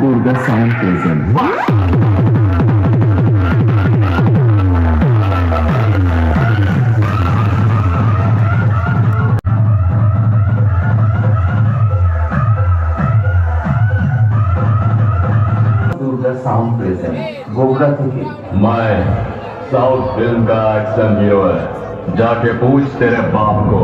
Durga sound present. Durga sound present. Gogra থেকে मैं south film का एक्शन हीरो है, जाके पूछ तेरे बाप को।